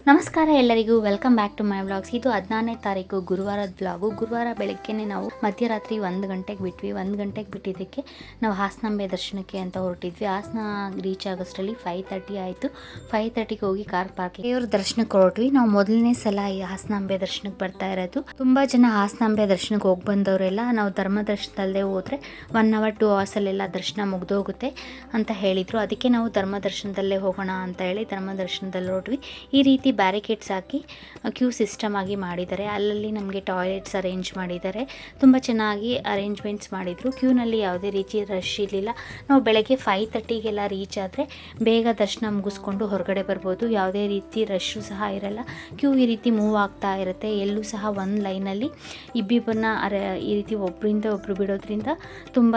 ನಮಸ್ಕಾರ ಎಲ್ಲರಿಗೂ, welcome back to my vlogs. ಇದು 14ನೇ ತಾರೀಕು ಗುರುವಾರದ ವ್ಲಾಗು. ಗುರುವಾರ ಬೆಳಗ್ಗೆನೇ ನಾವು ಮಧ್ಯರಾತ್ರಿ 1 ಗಂಟೆಗೆ ಬಿಟ್ವಿ. 1 ಗಂಟೆಗೆ ಬಿಟ್ಟಿದ್ದಕ್ಕೆ ನಾವು ಹಾಸನಾಂಬೆ ದರ್ಶನಕ್ಕೆ ಅಂತ ಹೊರಟಿದ್ವಿ. ಹಾಸನ ರೀಚ್ ಆಗೋಷ್ಟರಲ್ಲಿ 5:30 ಆಯಿತು. 5:30ಗೆ ಹೋಗಿ ಕಾರ್ ಪಾರ್ಕಿಂಗ್ ದೇವ್ರ ದರ್ಶನಕ್ಕೆ ಹೊರಟ್ವಿ. ನಾವು ಮೊದಲನೇ ಸಲ ಈ ಹಾಸನಾಂಬೆ ದರ್ಶನಕ್ಕೆ ಬರ್ತಾ ಇರೋದು. ತುಂಬ ಜನ ಹಾಸನಾಂಬೆ ದರ್ಶನಕ್ಕೆ ಹೋಗಿ ಬಂದವರೆಲ್ಲ ನಾವು ಧರ್ಮ ದರ್ಶನದಲ್ಲೇ ಹೋದರೆ 1 hour 2 hours ದರ್ಶನ ಮುಗ್ದೋಗುತ್ತೆ ಅಂತ ಹೇಳಿದರು. ಅದಕ್ಕೆ ನಾವು ಧರ್ಮ ದರ್ಶನದಲ್ಲೇ ಹೋಗೋಣ ಅಂತ ಹೇಳಿ ಧರ್ಮ ದರ್ಶನದಲ್ಲಿ ಹೊರಟ್ವಿ. ಈ ರೀತಿ ಬ್ಯಾರಿಕೇಡ್ಸ್ ಹಾಕಿ ಕ್ಯೂ ಸಿಸ್ಟಮ್ ಆಗಿ ಮಾಡಿದ್ದಾರೆ. ಅಲ್ಲಲ್ಲಿ ನಮಗೆ ಟಾಯ್ಲೆಟ್ಸ್ ಅರೇಂಜ್ ಮಾಡಿದ್ದಾರೆ. ತುಂಬ ಚೆನ್ನಾಗಿ ಅರೇಂಜ್ಮೆಂಟ್ಸ್ ಮಾಡಿದರು. ಕ್ಯೂನಲ್ಲಿ ಯಾವುದೇ ರೀತಿ ರಶ್ ಇರಲಿಲ್ಲ. ನಾವು ಬೆಳಗ್ಗೆ 5:30ಗೆಲ್ಲ ರೀಚ್ ಆದರೆ ಬೇಗ ದರ್ಶನ ಮುಗಿಸ್ಕೊಂಡು ಹೊರಗಡೆ ಬರ್ಬೋದು. ಯಾವುದೇ ರೀತಿ ರಶ್ಶು ಸಹ ಇರಲ್ಲ. ಕ್ಯೂ ಈ ರೀತಿ ಮೂವ್ ಆಗ್ತಾ ಇರುತ್ತೆ. ಎಲ್ಲೂ ಸಹ ಒಂದು ಲೈನಲ್ಲಿ ಇಬ್ಬಿಬ್ಬರನ್ನ ಈ ರೀತಿ ಒಬ್ಬರಿಂದ ಒಬ್ಬರು ಬಿಡೋದ್ರಿಂದ ತುಂಬ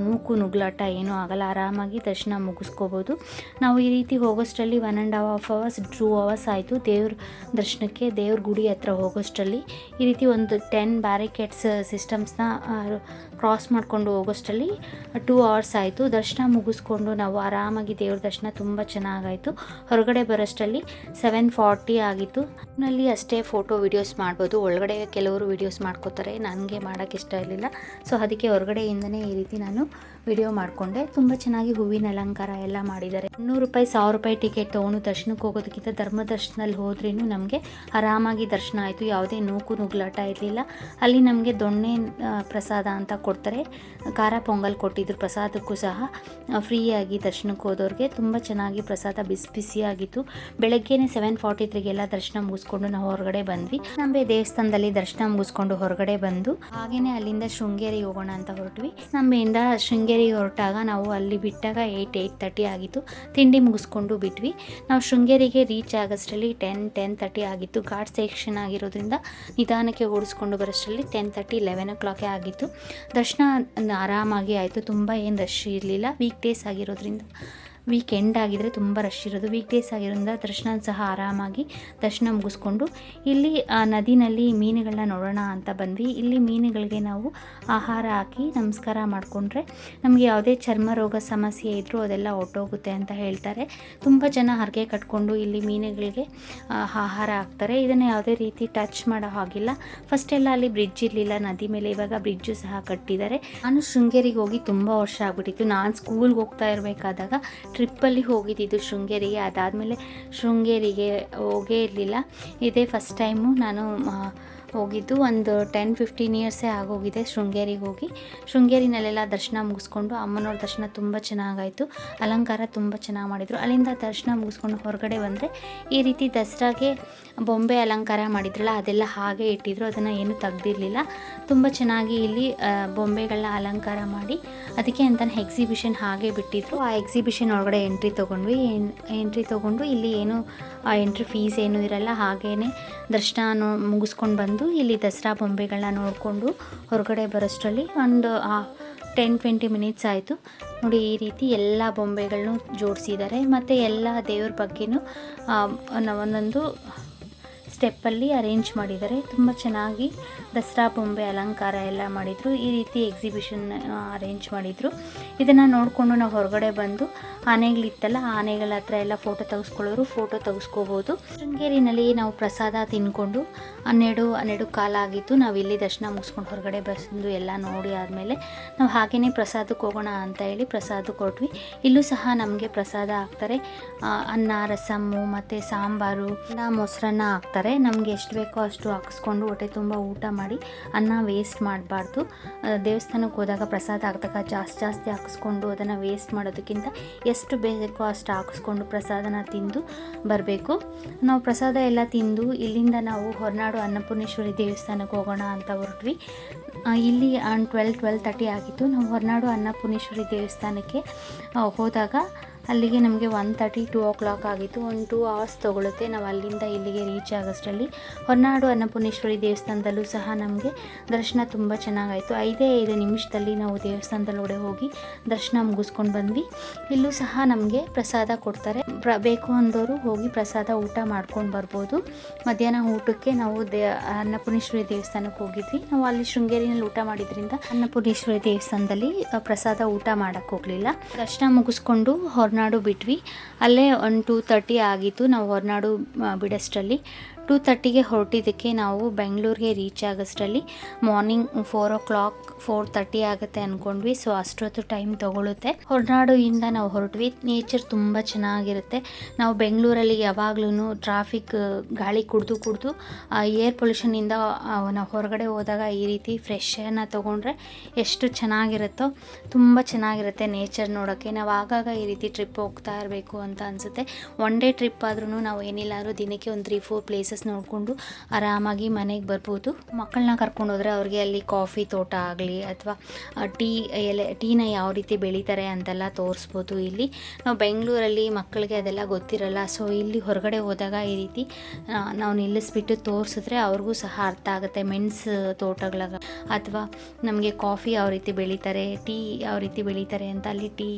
ನೂಕು ನುಗ್ಲಾಟ ಏನೂ ಆಗಲ್ಲ. ಆರಾಮಾಗಿ ದರ್ಶನ ಮುಗಿಸ್ಕೋಬೋದು. ನಾವು ಈ ರೀತಿ ಹೋಗೋಷ್ಟರಲ್ಲಿ 1.5 hours 2 hours ಆಯಿತು ದೇವ್ರ ದರ್ಶನಕ್ಕೆ. ದೇವ್ರ ಗುಡಿ ಹತ್ರ ಹೋಗೋಷ್ಟರಲ್ಲಿ ಈ ರೀತಿ ಒಂದು 10 ಬ್ಯಾರಿಕೇಡ್ಸ್ ಸಿಸ್ಟಮ್ಸ್ನ ಕ್ರಾಸ್ ಮಾಡಿಕೊಂಡು ಹೋಗೋಷ್ಟರಲ್ಲಿ 2 hours ಆಯಿತು. ದರ್ಶನ ಮುಗಿಸ್ಕೊಂಡು ನಾವು ಆರಾಮಾಗಿ ದೇವ್ರ ದರ್ಶನ ತುಂಬ ಚೆನ್ನಾಗಾಯಿತು. ಹೊರಗಡೆ ಬರೋಷ್ಟರಲ್ಲಿ 7:40 ಆಗಿತ್ತು. ನಲ್ಲಿ ಅಷ್ಟೇ ಫೋಟೋ ವಿಡಿಯೋಸ್ ಮಾಡ್ಬೋದು. ಒಳಗಡೆ ಕೆಲವರು ವಿಡಿಯೋಸ್ ಮಾಡ್ಕೋತಾರೆ, ನನಗೆ ಮಾಡೋಕ್ಕೆ ಇಷ್ಟ ಇರಲಿಲ್ಲ. ಸೊ ಅದಕ್ಕೆ ಹೊರಗಡೆಯಿಂದನೇ ಈ ರೀತಿ ನಾನು ವಿಡಿಯೋ ಮಾಡಿಕೊಂಡೆ. ತುಂಬ ಚೆನ್ನಾಗಿ ಹೂವಿನ ಅಲಂಕಾರ ಎಲ್ಲ ಮಾಡಿದ್ದಾರೆ. 100 ರೂಪಾಯಿ 1000 ರೂಪಾಯಿ ಟಿಕೆಟ್ ತೊಗೊಂಡು ದರ್ಶನಕ್ಕೆ ಹೋಗೋದಕ್ಕಿಂತ ಧರ್ಮ ದರ್ಶನದಲ್ಲಿ ಹೋದ್ರೂ ನಮಗೆ ಆರಾಮಾಗಿ ದರ್ಶನ ಆಯಿತು. ಯಾವುದೇ ನೂಕು ನುಗ್ಲಾಟ ಇರಲಿಲ್ಲ. ಅಲ್ಲಿ ನಮಗೆ ದೊಣ್ಣೆ ಪ್ರಸಾದ ಅಂತ ಕೊಡ್ತಾರೆ. ಖಾರ ಪೊಂಗಲ್ ಕೊಟ್ಟಿದ್ರು. ಪ್ರಸಾದಕ್ಕೂ ಸಹ ಫ್ರೀಯಾಗಿ ದರ್ಶನಕ್ಕೆ ಹೋದವ್ರಿಗೆ ತುಂಬ ಚೆನ್ನಾಗಿ ಪ್ರಸಾದ ಬಿಸಿ ಬಿಸಿಯಾಗಿತ್ತು. ಬೆಳಗ್ಗೆನೇ 7:43ಗೆಲ್ಲ ದರ್ಶನ ಮುಗಿಸ್ಕೊಂಡು ನಾವು ಹೊರಗಡೆ ಬಂದ್ವಿ. ನಂಬೆ ದೇವಸ್ಥಾನದಲ್ಲಿ ದರ್ಶನ ಮುಗಿಸ್ಕೊಂಡು ಹೊರಗಡೆ ಬಂದು ಹಾಗೆಯೇ ಅಲ್ಲಿಂದ ಶೃಂಗೇರಿಗೆ ಹೋಗೋಣ ಅಂತ ಹೊರಟ್ವಿ. ನಂಬೆಯಿಂದ ಶೃಂಗೇರಿಗೆ ಹೊರಟಾಗ ನಾವು ಅಲ್ಲಿ ಬಿಟ್ಟಾಗ 8:30 ಆಗಿತ್ತು. ತಿಂಡಿ ಮುಗಿಸ್ಕೊಂಡು ಬಿಟ್ವಿ. ನಾವು ಶೃಂಗೇರಿಗೆ ರೀಚ್ ಆಗೋಷ್ಟರಲ್ಲಿ 10:30 ಆಗಿತ್ತು. ಘಾಟ್ ಸೆಕ್ಷನ್ ಆಗಿರೋದ್ರಿಂದ ನಿಧಾನಕ್ಕೆ ಓಡಿಸ್ಕೊಂಡು ಬರೋಷ್ಟರಲ್ಲಿ 10:30 11 o'clock ಆಗಿತ್ತು. ದರ್ಶನ ಆರಾಮಾಗಿ ಆಯಿತು. ತುಂಬ ಏನು ರಶ್ ಇರಲಿಲ್ಲ. ವೀಕ್ ಡೇಸ್ ಆಗಿರೋದ್ರಿಂದ, ವೀಕೆಂಡ್ ಆಗಿದ್ದರೆ ತುಂಬ ರಶ್ ಇರೋದು. ವೀಕ್ ಡೇಸ್ ಆಗಿರೋದ್ರಿಂದ ದರ್ಶನ ಸಹ ಆರಾಮಾಗಿ ದರ್ಶನ ಮುಗಿಸ್ಕೊಂಡು ಇಲ್ಲಿ ನದಿನಲ್ಲಿ ಮೀನುಗಳನ್ನ ನೋಡೋಣ ಅಂತ ಬಂದ್ವಿ. ಇಲ್ಲಿ ಮೀನುಗಳಿಗೆ ನಾವು ಆಹಾರ ಹಾಕಿ ನಮಸ್ಕಾರ ಮಾಡಿಕೊಂಡ್ರೆ ನಮಗೆ ಯಾವುದೇ ಚರ್ಮ ರೋಗ ಸಮಸ್ಯೆ ಇದ್ದರೂ ಅದೆಲ್ಲ ಹೊರಟೋಗುತ್ತೆ ಅಂತ ಹೇಳ್ತಾರೆ. ತುಂಬ ಜನ ಹರಕೆ ಕಟ್ಕೊಂಡು ಇಲ್ಲಿ ಮೀನುಗಳಿಗೆ ಆಹಾರ ಹಾಕ್ತಾರೆ. ಇದನ್ನು ಯಾವುದೇ ರೀತಿ ಟಚ್ ಮಾಡೋ ಹಾಗಿಲ್ಲ. ಫಸ್ಟೆಲ್ಲ ಅಲ್ಲಿ ಬ್ರಿಡ್ಜ್ ಇರಲಿಲ್ಲ ನದಿ ಮೇಲೆ. ಇವಾಗ ಬ್ರಿಡ್ಜು ಸಹ ಕಟ್ಟಿದ್ದಾರೆ. ನಾನು ಶೃಂಗೇರಿಗೆ ಹೋಗಿ ತುಂಬ ವರ್ಷ ಆಗ್ಬಿಟ್ಟಿತ್ತು. ನಾನು ಸ್ಕೂಲ್ಗೆ ಹೋಗ್ತಾ ಇರಬೇಕಾದಾಗ ಟ್ರಿಪ್ಪಲ್ಲಿ ಹೋಗಿದ್ದಿದ್ದು ಶೃಂಗೇರಿಗೆ. ಅದಾದಮೇಲೆ ಶೃಂಗೇರಿಗೆ ಹೋಗೇ ಇರಲಿಲ್ಲ. ಇದೇ ಫಸ್ಟ್ ಟೈಮು ನಾನು ಹೋಗಿದ್ದು. ಒಂದು 10-15 years ಆಗೋಗಿದೆ ಶೃಂಗೇರಿಗೆ ಹೋಗಿ. ಶೃಂಗೇರಿನಲ್ಲೆಲ್ಲ ದರ್ಶನ ಮುಗಿಸ್ಕೊಂಡು ಅಮ್ಮನವ್ರ ದರ್ಶನ ತುಂಬ ಚೆನ್ನಾಗಾಯಿತು. ಅಲಂಕಾರ ತುಂಬ ಚೆನ್ನಾಗಿ ಮಾಡಿದರು. ಅಲ್ಲಿಂದ ದರ್ಶನ ಮುಗಿಸ್ಕೊಂಡು ಹೊರಗಡೆ ಬಂದರೆ ಈ ರೀತಿ ದಸರಾಗೆ ಬೊಂಬೆ ಅಲಂಕಾರ ಮಾಡಿದ್ರಲ್ಲ ಅದೆಲ್ಲ ಹಾಗೆ ಇಟ್ಟಿದ್ರು. ಅದನ್ನು ಏನೂ ತೆಗ್ದಿರಲಿಲ್ಲ. ತುಂಬ ಚೆನ್ನಾಗಿ ಇಲ್ಲಿ ಬೊಂಬೆಗಳನ್ನ ಅಲಂಕಾರ ಮಾಡಿ ಅದಕ್ಕೆ ಅಂತಲೇ ಎಕ್ಸಿಬಿಷನ್ ಹಾಗೆ ಬಿಟ್ಟಿದ್ರು. ಆ ಎಕ್ಸಿಬಿಷನ್ ಒಳಗಡೆ ಎಂಟ್ರಿ ತೊಗೊಂಡು ಇಲ್ಲಿ ಏನು ಎಂಟ್ರಿ ಫೀಸ್ ಏನೂ ಇರಲ್ಲ. ಹಾಗೇ ದರ್ಶನ ಮುಗಿಸ್ಕೊಂಡು ಬಂದು ಇಲ್ಲಿ ದಸರಾ ಬೊಂಬೆಗಳನ್ನ ನೋಡಿಕೊಂಡು ಹೊರಗಡೆ ಬರೋಷ್ಟರಲ್ಲಿ ಒಂದು 10-20 minutes ಆಯಿತು. ನೋಡಿ ಈ ರೀತಿ ಎಲ್ಲ ಬೊಂಬೆಗಳನ್ನೂ ಜೋಡಿಸಿದ್ದಾರೆ. ಮತ್ತು ಎಲ್ಲ ದೇವ್ರ ಬಗ್ಗೆನೂ ಒಂದೊಂದು ಸ್ಟೆಪ್ಪಲ್ಲಿ ಅರೇಂಜ್ ಮಾಡಿದ್ದಾರೆ. ತುಂಬ ಚೆನ್ನಾಗಿ ದಸರಾ ಬೊಂಬೆ ಅಲಂಕಾರ ಎಲ್ಲ ಮಾಡಿದರು. ಈ ರೀತಿ ಎಕ್ಸಿಬಿಷನ್ ಅರೇಂಜ್ ಮಾಡಿದರು. ಇದನ್ನು ನೋಡಿಕೊಂಡು ನಾವು ಹೊರಗಡೆ ಬಂದು ಆನೆಗಳಿತ್ತಲ್ಲ, ಆನೆಗಳ ಹತ್ರ ಎಲ್ಲ ಫೋಟೋ ತೆಗೆಸ್ಕೋಬೋದು. ಶೃಂಗೇರಿನಲ್ಲಿ ನಾವು ಪ್ರಸಾದ ತಿಂದ್ಕೊಂಡು 12 ಕಾಲಾಗಿತ್ತು. ನಾವು ಇಲ್ಲಿ ದರ್ಶನ ಮುಗಿಸ್ಕೊಂಡು ಹೊರಗಡೆ ಬಂದು ಎಲ್ಲ ನೋಡಿ ಆದಮೇಲೆ ನಾವು ಹಾಗೆಯೇ ಪ್ರಸಾದಕ್ಕೆ ಹೋಗೋಣ ಅಂತ ಹೇಳಿ ಪ್ರಸಾದಕ್ಕೆ ಹೊರಟ್ವಿ. ಇಲ್ಲೂ ಸಹ ನಮಗೆ ಪ್ರಸಾದ ಹಾಕ್ತಾರೆ. ಅನ್ನ, ರಸಮ್ಮು ಮತ್ತು ಸಾಂಬಾರು, ಮೊಸರನ್ನ ಹಾಕ್ತಾರೆ. ನಮಗೆ ಎಷ್ಟು ಬೇಕೋ ಅಷ್ಟು ಹಾಕಿಸ್ಕೊಂಡು ಹೊಟ್ಟೆ ತುಂಬ ಊಟ ಮಾಡಿ ಅನ್ನ ವೇಸ್ಟ್ ಮಾಡಬಾರ್ದು. ದೇವಸ್ಥಾನಕ್ಕೆ ಹೋದಾಗ ಪ್ರಸಾದ ಹಾಕಿದಾಗ ಜಾಸ್ತಿ ಹಾಕಿಸ್ಕೊಂಡು ಅದನ್ನು ವೇಸ್ಟ್ ಮಾಡೋದಕ್ಕಿಂತ ಎಷ್ಟು ಬೇಕೋ ಅಷ್ಟು ಹಾಕಿಸ್ಕೊಂಡು ಪ್ರಸಾದನ ತಿಂದು ಬರಬೇಕು. ನಾವು ಪ್ರಸಾದ ಎಲ್ಲ ತಿಂದು ಇಲ್ಲಿಂದ ನಾವು ಹೊರನಾಡು ಅನ್ನಪೂರ್ಣೇಶ್ವರಿ ದೇವಸ್ಥಾನಕ್ಕೆ ಹೋಗೋಣ ಅಂತ ಹೊರಟ್ವಿ. ಇಲ್ಲಿ 12:30 ಆಗಿತ್ತು. ನಾವು ಹೊರನಾಡು ಅನ್ನಪೂರ್ಣೇಶ್ವರಿ ದೇವಸ್ಥಾನಕ್ಕೆ ಹೋದಾಗ ಅಲ್ಲಿಗೆ ನಮಗೆ 1:30-2 o'clock ಆಗಿತ್ತು. ಒಂದು 2 hours ತೊಗೊಳುತ್ತೆ ನಾವು ಅಲ್ಲಿಂದ ಇಲ್ಲಿಗೆ ರೀಚ್ ಆಗೋಷ್ಟರಲ್ಲಿ. ಹೊರನಾಡು ಅನ್ನಪೂರ್ಣೇಶ್ವರಿ ದೇವಸ್ಥಾನದಲ್ಲೂ ಸಹ ನಮಗೆ ದರ್ಶನ ತುಂಬ ಚೆನ್ನಾಗಾಯಿತು. 5 ನಿಮಿಷದಲ್ಲಿ ನಾವು ದೇವಸ್ಥಾನದಲ್ಲೊಳಗೆ ಹೋಗಿ ದರ್ಶನ ಮುಗಿಸ್ಕೊಂಡು ಬಂದ್ವಿ. ಇಲ್ಲೂ ಸಹ ನಮಗೆ ಪ್ರಸಾದ ಕೊಡ್ತಾರೆ. ಬೇಕು ಅಂದವರು ಹೋಗಿ ಪ್ರಸಾದ ಊಟ ಮಾಡ್ಕೊಂಡು ಬರ್ಬೋದು. ಮಧ್ಯಾಹ್ನ ಊಟಕ್ಕೆ ನಾವು ಅನ್ನಪೂರ್ಣೇಶ್ವರಿ ದೇವಸ್ಥಾನಕ್ಕೆ ಹೋಗಿದ್ವಿ. ನಾವು ಅಲ್ಲಿ ಶೃಂಗೇರಿನಲ್ಲಿ ಊಟ ಮಾಡಿದ್ರಿಂದ ಅನ್ನಪೂರ್ಣೇಶ್ವರಿ ದೇವಸ್ಥಾನದಲ್ಲಿ ಪ್ರಸಾದ ಊಟ ಮಾಡೋಕ್ಕೆ ಹೋಗಲಿಲ್ಲ. ದರ್ಶನ ಮುಗಿಸ್ಕೊಂಡು ಹೊರನಾಡು ಬಿಟ್ವಿ. ಅಲ್ಲೇ ಒಂದು 2:30 ಆಗಿತ್ತು ನಾವು ಹೊರನಾಡು ಬಿಡೋಷ್ಟರಲ್ಲಿ. 2:30ಗೆ ಹೊರಟಿದ್ದಕ್ಕೆ ನಾವು ಬೆಂಗಳೂರಿಗೆ ರೀಚ್ ಆಗೋಷ್ಟರಲ್ಲಿ ಮಾರ್ನಿಂಗ್ 4:30 ಆಗುತ್ತೆ ಅಂದ್ಕೊಂಡ್ವಿ. ಸೊ ಅಷ್ಟೊತ್ತು ಟೈಮ್ ತೊಗೊಳುತ್ತೆ. ಹೊರನಾಡುಯಿಂದ ನಾವು ಹೊರಟ್ವಿ. ನೇಚರ್ ತುಂಬ ಚೆನ್ನಾಗಿರುತ್ತೆ. ನಾವು ಬೆಂಗಳೂರಲ್ಲಿ ಯಾವಾಗ್ಲೂ ಟ್ರಾಫಿಕ್ ಗಾಳಿ ಕುಡಿದು ಏರ್ ಪೊಲ್ಯೂಷನಿಂದ ನಾವು ಹೊರಗಡೆ ಹೋದಾಗ ಈ ರೀತಿ ಫ್ರೆಶ್ ಏರ್ನ ತೊಗೊಂಡ್ರೆ ಎಷ್ಟು ಚೆನ್ನಾಗಿರುತ್ತೋ, ತುಂಬ ಚೆನ್ನಾಗಿರುತ್ತೆ ನೇಚರ್ ನೋಡೋಕ್ಕೆ. ನಾವು ಆಗಾಗ ಈ ರೀತಿ ಟ್ರಿಪ್ ಹೋಗ್ತಾ ಇರಬೇಕು ಅಂತ ಅನಿಸುತ್ತೆ. ಒನ್ ಡೇ ಟ್ರಿಪ್ ಆದ್ರೂ ನಾವು ಏನಿಲ್ಲ ಅಂದರೂ ದಿನಕ್ಕೆ ಒಂದು 3-4 ಪ್ಲೇಸಸ್ ನೋಡಿಕೊಂಡು ಆರಾಮಾಗಿ ಮನೆಗೆ ಬರ್ಬೋದು. ಮಕ್ಕಳನ್ನ ಕರ್ಕೊಂಡು ಹೋದರೆ ಅವ್ರಿಗೆ ಅಲ್ಲಿ ಕಾಫಿ ತೋಟ ಆಗಲಿ ಅಥವಾ ಟೀನ ಯಾವ ರೀತಿ ಬೆಳೀತಾರೆ ಅಂತೆಲ್ಲ ತೋರಿಸ್ಬೋದು. ಇಲ್ಲಿ ನಾವು ಬೆಂಗಳೂರಲ್ಲಿ ಮಕ್ಕಳಿಗೆ ಅದೆಲ್ಲ ಗೊತ್ತಿರಲ್ಲ. ಸೊ ಇಲ್ಲಿ ಹೊರಗಡೆ ಹೋದಾಗ ಈ ರೀತಿ ನಾವು ನಿಲ್ಲಿಸ್ಬಿಟ್ಟು ತೋರಿಸಿದ್ರೆ ಅವ್ರಿಗೂ ಸಹ ಅರ್ಥ ಆಗುತ್ತೆ. ಮೆಣಸು ತೋಟಗಳಾಗ ಅಥವಾ ನಮಗೆ ಕಾಫಿ ಯಾವ ರೀತಿ ಬೆಳೀತಾರೆ, ಟೀ ಯಾವ ರೀತಿ ಬೆಳೀತಾರೆ ಅಂತ ಅಲ್ಲಿ ಟೀ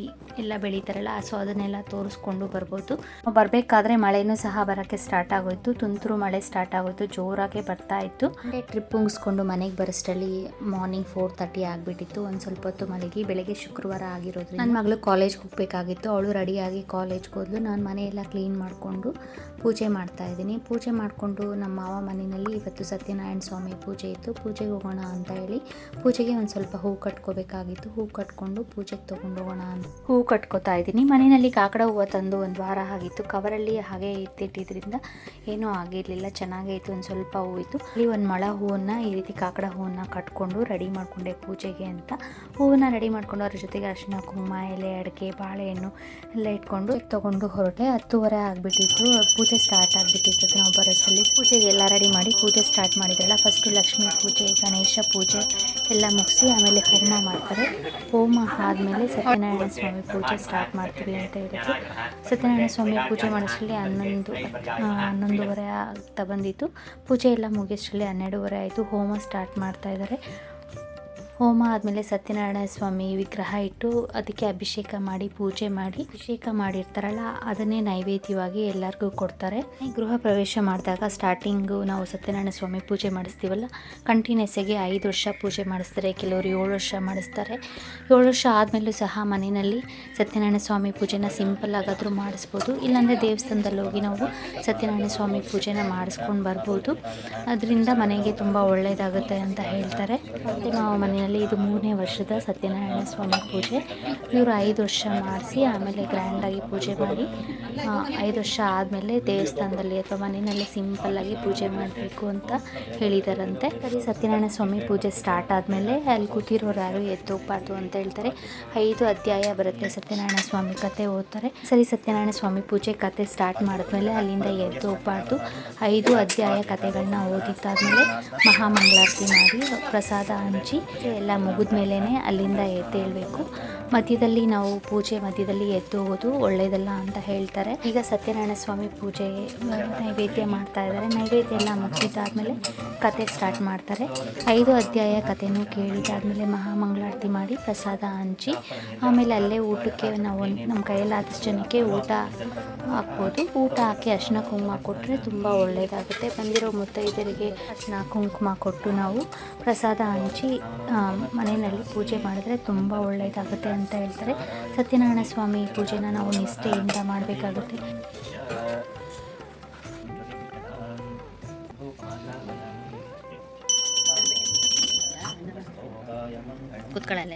ಎಲ್ಲ ಬೆಳೀತಾರಲ್ಲ, ಸೊ ಅದನ್ನೆಲ್ಲ ತೋರಿಸ್ಕೊಂಡು ಬರ್ಬೋದು. ಬರಬೇಕಾದ್ರೆ ಮಳೆನೂ ಸಹ ಬರೋಕ್ಕೆ ಸ್ಟಾರ್ಟ್ ಆಗೋಯ್ತು. ತುಂತುರು ಮಳೆ ಸ್ಟಾರ್ಟ್ ಆಗೋಯ್ತು, ಜೋರಾಗೆ ಬರ್ತಾ ಇತ್ತು. ಟ್ರಿಪ್ ಮುಗಿಸ್ಕೊಂಡು ಮನೆಗೆ ಬರೋಷ್ಟರಲ್ಲಿ ಮಾರ್ನಿಂಗ್ 4:30 ಆಗಿಬಿಟ್ಟಿತ್ತು. ಒಂದು ಸ್ವಲ್ಪ ಹೊತ್ತು ಮಲಗಿ ಬೆಳಗ್ಗೆ ಶುಕ್ರವಾರ ಆಗಿರೋದ್ರಿಂದ ನನ್ನ ಮಗಳು ಕಾಲೇಜ್ಗೆ ಹೋಗಬೇಕಾಗಿತ್ತು. ಅವಳು ರೆಡಿಯಾಗಿ ಕಾಲೇಜ್ಗೆ ಹೋದ್ಲು. ನಾನು ಮನೆಯೆಲ್ಲ ಕ್ಲೀನ್ ಮಾಡಿಕೊಂಡು ಪೂಜೆ ಮಾಡ್ತಾ ಇದ್ದೀನಿ. ಪೂಜೆ ಮಾಡಿಕೊಂಡು ನಮ್ಮ ಮಾವ ಮನೆಯಲ್ಲಿ ಇವತ್ತು ಸತ್ಯನಾರಾಯಣ ಸ್ವಾಮಿ ಪೂಜೆ ಇತ್ತು. ಪೂಜೆಗೆ ಹೋಗೋಣ ಅಂತ ಹೇಳಿ ಪೂಜೆಗೆ ಒಂದು ಸ್ವಲ್ಪ ಹೂ ಕಟ್ಕೋಬೇಕಾಗಿತ್ತು. ಹೂ ಕಟ್ಕೊಂಡು ಪೂಜೆಗೆ ತೊಗೊಂಡು ಹೋಗೋಣ ಅಂತ ಹೂ ಕಟ್ಕೋತಾ ಇದ್ದೀನಿ. ಮನೆಯಲ್ಲಿ ಕಾಕಡ ಹೂವು ತಂದು ಒಂದು ವಾರ ಆಗಿತ್ತು. ಕವರಲ್ಲಿ ಹಾಗೆ ಇಟ್ಟಿದ್ದರಿಂದ ಏನೂ ಆಗಿರಲಿಲ್ಲ, ಚೆನ್ನಾಗೇ ಇತ್ತು. ಒಂದು ಸ್ವಲ್ಪ ಹೂ ಇತ್ತು. ಅಲ್ಲಿ ಒಂದು ಮಳ ಹೂವನ್ನು ಈ ರೀತಿ ಕಾಕಡ ಹೂವನ್ನು ಕಟ್ಕೊಂಡು ರೆಡಿ ಮಾಡಿಕೊಂಡೆ ಪೂಜೆಗೆ ಅಂತ. ಹೂವನ್ನು ರೆಡಿ ಮಾಡ್ಕೊಂಡು ಅದ್ರ ಜೊತೆಗೆ ಅರಿಶಿನ, ಕುಂಕುಮ, ಎಲೆ, ಅಡಿಕೆ, ಬಾಳೆಹಣ್ಣು ಎಲ್ಲ ಇಟ್ಕೊಂಡು ತೊಗೊಂಡು ಹೊರಟೆ. 10:30 ಆಗಿಬಿಟ್ಟಿತ್ತು. ಪೂಜೆ ಸ್ಟಾರ್ಟ್ ಆಗಿಬಿಟ್ಟಿತ್ತು. ನಾವು ಬರೋಷ್ಟರಲ್ಲಿ ಪೂಜೆಗೆ ಎಲ್ಲ ರೆಡಿ ಮಾಡಿ ಪೂಜೆ ಸ್ಟಾರ್ಟ್ ಮಾಡಿದ್ರಲ್ಲ. ಫಸ್ಟು ಲಕ್ಷ್ಮೀ ಪೂಜೆ, ಗಣೇಶ ಪೂಜೆ ಎಲ್ಲ ಮುಗಿಸಿ ಆಮೇಲೆ ಹೋಮ ಮಾಡ್ತಾರೆ. ಹೋಮ ಆದಮೇಲೆ ಸತ್ಯನಾರಾಯಣ ಸ್ವಾಮಿ ಪೂಜೆ ಸ್ಟಾರ್ಟ್ ಮಾಡ್ತೀವಿ ಅಂತ ಹೇಳಿದ್ರು. ಸತ್ಯನಾರಾಯಣ ಸ್ವಾಮಿ ಪೂಜೆ ಮಾಡೋಷ್ಟರಲ್ಲಿ 11:30 ಆಗ್ತಾ ಬಂದಿತ್ತು. ಪೂಜೆ ಎಲ್ಲ ಮುಗಿಯೋಷ್ಟರಲ್ಲಿ 12:30 ಆಯಿತು. ಹೋಮ ಸ್ಟಾರ್ಟ್ ಮಾಡ್ತಾ ಇದ್ದಾರೆ. ಹೋಮ ಆದಮೇಲೆ ಸತ್ಯನಾರಾಯಣ ಸ್ವಾಮಿ ವಿಗ್ರಹ ಇಟ್ಟು ಅದಕ್ಕೆ ಅಭಿಷೇಕ ಮಾಡಿ ಪೂಜೆ ಮಾಡಿ ಅಭಿಷೇಕ ಮಾಡಿರ್ತಾರಲ್ಲ ಅದನ್ನೇ ನೈವೇದ್ಯವಾಗಿ ಎಲ್ಲರಿಗೂ ಕೊಡ್ತಾರೆ. ಗೃಹ ಪ್ರವೇಶ ಮಾಡಿದಾಗ ಸ್ಟಾರ್ಟಿಂಗು ನಾವು ಸತ್ಯನಾರಾಯಣ ಸ್ವಾಮಿ ಪೂಜೆ ಮಾಡಿಸ್ತೀವಲ್ಲ, ಕಂಟಿನ್ಯೂಸ್ ಆಗಿ 5 ವರ್ಷ ಪೂಜೆ ಮಾಡಿಸ್ತಾರೆ. ಕೆಲವರು 7 ವರ್ಷ ಮಾಡಿಸ್ತಾರೆ. 7 ವರ್ಷ ಆದಮೇಲೂ ಸಹ ಮನೆಯಲ್ಲಿ ಸತ್ಯನಾರಾಯಣ ಸ್ವಾಮಿ ಪೂಜೆನ ಸಿಂಪಲ್ ಆಗಾದರೂ ಮಾಡಿಸ್ಬೋದು. ಇಲ್ಲಾಂದರೆ ದೇವಸ್ಥಾನದಲ್ಲಿ ಹೋಗಿ ನಾವು ಸತ್ಯನಾರಾಯಣ ಸ್ವಾಮಿ ಪೂಜೆನ ಮಾಡಿಸ್ಕೊಂಡು ಬರ್ಬೋದು. ಅದರಿಂದ ಮನೆಗೆ ತುಂಬ ಒಳ್ಳೆಯದಾಗುತ್ತೆ ಅಂತ ಹೇಳ್ತಾರೆ. ಮತ್ತು ನಾವು ಮನೆಯಲ್ಲಿ ಇದು 3ನೇ ವರ್ಷದ ಸತ್ಯನಾರಾಯಣ ಸ್ವಾಮಿ ಪೂಜೆ. ಇವರು 5 ವರ್ಷ ಮಾಡಿಸಿ ಆಮೇಲೆ ಗ್ರ್ಯಾಂಡಾಗಿ ಪೂಜೆ ಮಾಡಿ 5 ವರ್ಷ ಆದಮೇಲೆ ದೇವಸ್ಥಾನದಲ್ಲಿ ಅಥವಾ ಮನೆಯಲ್ಲಿ ಸಿಂಪಲ್ಲಾಗಿ ಪೂಜೆ ಮಾಡಬೇಕು ಅಂತ ಹೇಳಿದಾರಂತೆ. ಸರಿ, ಸತ್ಯನಾರಾಯಣ ಸ್ವಾಮಿ ಪೂಜೆ ಸ್ಟಾರ್ಟ್ ಆದಮೇಲೆ ಅಲ್ಲಿ ಕೂತಿರೋರು ಯಾರು ಎದ್ದೋಗ್ಬಾರ್ದು ಅಂತ ಹೇಳ್ತಾರೆ. 5 ಅಧ್ಯಾಯ ಬರುತ್ತೆ ಸತ್ಯನಾರಾಯಣ ಸ್ವಾಮಿ ಕತೆ ಓದ್ತಾರೆ. ಸರಿ, ಸತ್ಯನಾರಾಯಣ ಸ್ವಾಮಿ ಪೂಜೆ ಕತೆ ಸ್ಟಾರ್ಟ್ ಮಾಡಿದ್ಮೇಲೆ ಅಲ್ಲಿಂದ ಎದ್ದೋಗ್ಬಾರ್ದು. 5 ಅಧ್ಯಾಯ ಕತೆಗಳನ್ನ ಓದಿದ್ದಾದ್ಮೇಲೆ ಮಹಾಮಂಗಳಾರತಿ ಮಾಡಿ ಪ್ರಸಾದ ಹಂಚಿ ಎಲ್ಲ ಮುಗಿದ ಮೇಲೇ ಅಲ್ಲಿಂದ ಎದ್ದೇಳಬೇಕು. ಮಧ್ಯದಲ್ಲಿ ನಾವು ಪೂಜೆ ಮಧ್ಯದಲ್ಲಿ ಎದ್ದು ಹೋಗೋದು ಒಳ್ಳೆಯದಲ್ಲ ಅಂತ ಹೇಳ್ತಾರೆ. ಈಗ ಸತ್ಯನಾರಾಯಣ ಸ್ವಾಮಿ ಪೂಜೆ ನೈವೇದ್ಯ ಮಾಡ್ತಾ ಇದ್ದಾರೆ. ನೈವೇದ್ಯ ಎಲ್ಲ ಮುಗಿದಾದ್ಮೇಲೆ ಕತೆ ಸ್ಟಾರ್ಟ್ ಮಾಡ್ತಾರೆ. 5 ಅಧ್ಯಾಯ ಕತೆನೂ ಕೇಳಿದಾದ್ಮೇಲೆ ಮಹಾಮಂಗಳಾರತಿ ಮಾಡಿ ಪ್ರಸಾದ ಹಂಚಿ ಆಮೇಲೆ ಅಲ್ಲೇ ಊಟಕ್ಕೆ ನಾವು ನಮ್ಮ ಕೈಯಲ್ಲಾದಷ್ಟು ಜನಕ್ಕೆ ಊಟ ಹಾಕ್ಬೋದು. ಊಟ ಹಾಕಿ ಅರಿಶಿನ ಕುಂಕುಮ ಕೊಟ್ಟರೆ ತುಂಬ ಒಳ್ಳೆಯದಾಗುತ್ತೆ. ಬಂದಿರೋ ಮುತ್ತೈದರಿಗೆ ಅರಿಶಿನ ಕುಂಕುಮ ಕೊಟ್ಟು ನಾವು ಪ್ರಸಾದ ಹಂಚಿ ಮನೆಯಲ್ಲಿ ಪೂಜೆ ಮಾಡಿದ್ರೆ ತುಂಬ ಒಳ್ಳೆಯದಾಗುತ್ತೆ ಅಂತ ಹೇಳ್ತಾರೆ. ಸತ್ಯನಾರಾಯಣ ಸ್ವಾಮಿ ಪೂಜೆನ ನಾವು ನಿಷ್ಠೆಯಿಂದ ಮಾಡಬೇಕಾಗುತ್ತೆ. ಕೂತ್ಕೊಳ್ಳಲ್ಲ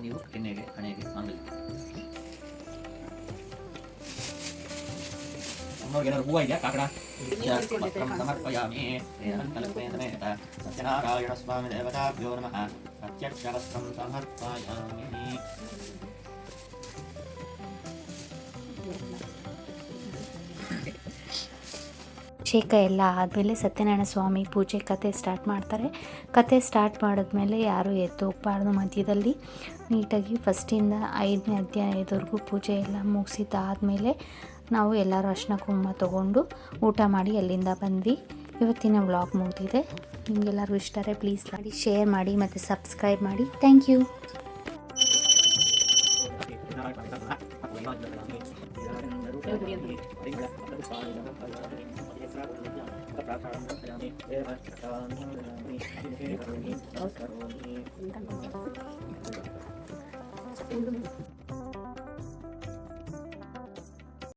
ನೀವು ಎಣ್ಣೆಗೆ ಹಣೆಗೆ ಮಾಂಗಲ್ಯ ಅಮ್ಮವ್ರಿಗೆ ಏನಾದ್ರು ಹೂವು ಇದೆಯಾ ಕಾಕಡ ಸಮರ್ಪಯಾಮಿ ಸತ್ಯನಾರಾಯಣ ಸ್ವಾಮಿ ದೇವತಾಭ್ಯೋ ನಮಃ ಪ್ರತ್ಯಕ್ಷವಸ್ತ್ರಂ ಸಮರ್ಪಯಾಮಿ. ಅಭಿಷೇಕ ಎಲ್ಲ ಆದಮೇಲೆ ಸತ್ಯನಾರಾಯಣ ಸ್ವಾಮಿ ಪೂಜೆ ಕತೆ ಸ್ಟಾರ್ಟ್ ಮಾಡ್ತಾರೆ. ಕತೆ ಸ್ಟಾರ್ಟ್ ಮಾಡಿದ್ಮೇಲೆ ಯಾರೂ ಎದ್ದು ಹೋಗ್ಬಾರ್ದು. ಮಧ್ಯದಲ್ಲಿ ನೀಟಾಗಿ ಫಸ್ಟಿಂದ 5ನೇ ಅಧ್ಯಾಯದವರೆಗೂ ಪೂಜೆ ಎಲ್ಲ ಮುಗಿಸಿದ್ದಾದಮೇಲೆ ನಾವು ಎಲ್ಲರೂ ಅರಿಶಿನ ಕುಂಕುಮ ತೊಗೊಂಡು ಊಟ ಮಾಡಿ ಅಲ್ಲಿಂದ ಬಂದ್ವಿ. ಇವತ್ತಿನ ವ್ಲಾಗ್ ಮುಗಿದಿದೆ. ನಿಮಗೆಲ್ಲರಿಗೂ ಇಷ್ಟ ಆದರೆ ಪ್ಲೀಸ್ ಮಾಡಿ, ಶೇರ್ ಮಾಡಿ ಮತ್ತು ಸಬ್ಸ್ಕ್ರೈಬ್ ಮಾಡಿ. Thank you.